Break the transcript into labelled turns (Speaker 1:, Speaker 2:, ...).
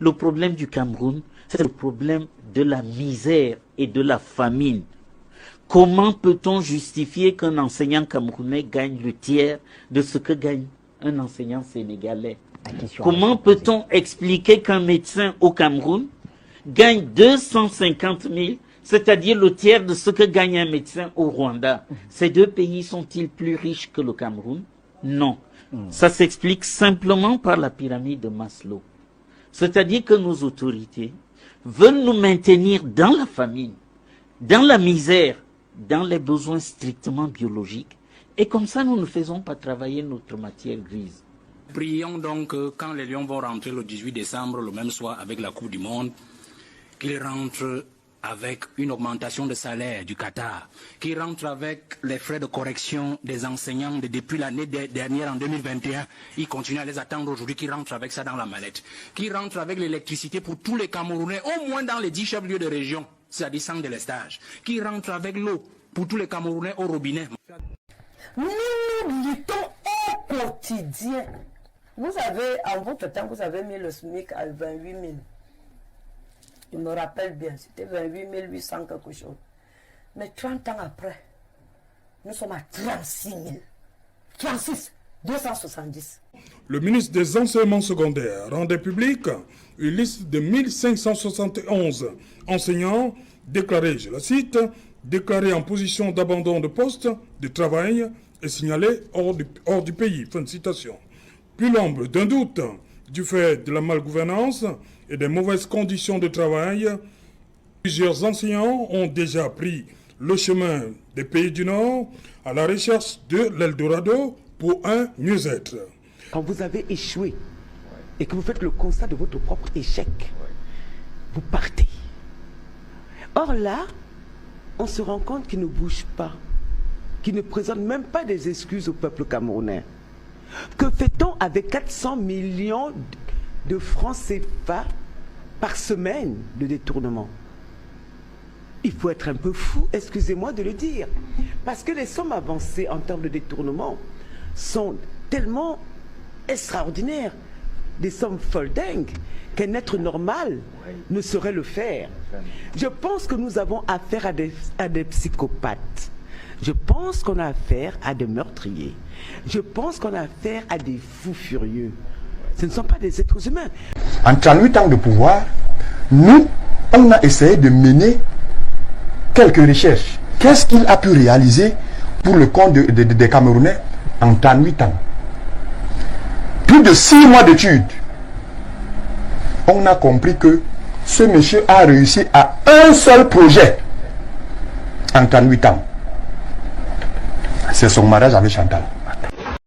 Speaker 1: Le problème du Cameroun, c'est le problème de la misère et de la famine. Comment peut-on justifier qu'un enseignant camerounais gagne le tiers de ce que gagne un enseignant sénégalais? Comment peut-on expliquer qu'un médecin au Cameroun gagne 250 000, c'est-à-dire le tiers de ce que gagne un médecin au Rwanda? Ces deux pays sont-ils plus riches que le Cameroun? Non. Ça s'explique simplement par la pyramide de Maslow. C'est-à-dire que nos autorités veulent nous maintenir dans la famine, dans la misère, dans les besoins strictement biologiques. Et comme ça, nous ne faisons pas travailler notre matière grise.
Speaker 2: Prions donc quand les Lions vont rentrer le 18 décembre, le même soir avec la Coupe du Monde, qu'ils rentrent avec une augmentation de salaire du Qatar, qu'ils rentrent avec les frais de correction des enseignants depuis l'année dernière en 2021. Ils continuent à les attendre aujourd'hui, qu'ils rentrent avec ça dans la mallette. Qu'ils rentrent avec l'électricité pour tous les Camerounais, au moins dans les 10 chefs-lieux de région, c'est-à-dire sans délestage. Qu'ils rentrent avec l'eau pour tous les Camerounais au robinet.
Speaker 3: Nous luttons au quotidien. Vous avez, en votre temps, vous avez mis le SMIC à 28 000. Je me rappelle bien, c'était 28 800 quelque chose. Mais 30 ans après, nous sommes à 36 000. 36, 270.
Speaker 4: Le ministre des Enseignements secondaires rendait publique une liste de 1571 enseignants déclarés, je la cite, déclarés en position d'abandon de poste de travail et signalés hors du pays. Fin de citation. Plus l'ombre d'un doute du fait de la malgouvernance et des mauvaises conditions de travail, plusieurs enseignants ont déjà pris le chemin des pays du Nord à la recherche de l'Eldorado pour un mieux-être.
Speaker 5: Quand vous avez échoué et que vous faites le constat de votre propre échec, vous partez. Or là, on se rend compte qu'il ne bouge pas, qu'il ne présente même pas des excuses au peuple camerounais. Que fait-on avec 400 millions de francs CFA par semaine de détournement? Il faut être un peu fou, excusez-moi de le dire, parce que les sommes avancées en termes de détournement sont tellement extraordinaires, des sommes foldingues, qu'un être normal ne saurait le faire. Je pense que nous avons affaire à des psychopathes. Je pense qu'on a affaire à des meurtriers. Je pense qu'on a affaire à des fous furieux. Ce ne sont pas des êtres humains.
Speaker 6: En 38 ans de pouvoir, nous, on a essayé de mener quelques recherches. Qu'est-ce qu'il a pu réaliser pour le compte des Camerounais en 38 ans? Plus de 6 mois d'études. On a compris que ce monsieur a réussi à un seul projet en 38 ans. C'est son mariage avec Chantal.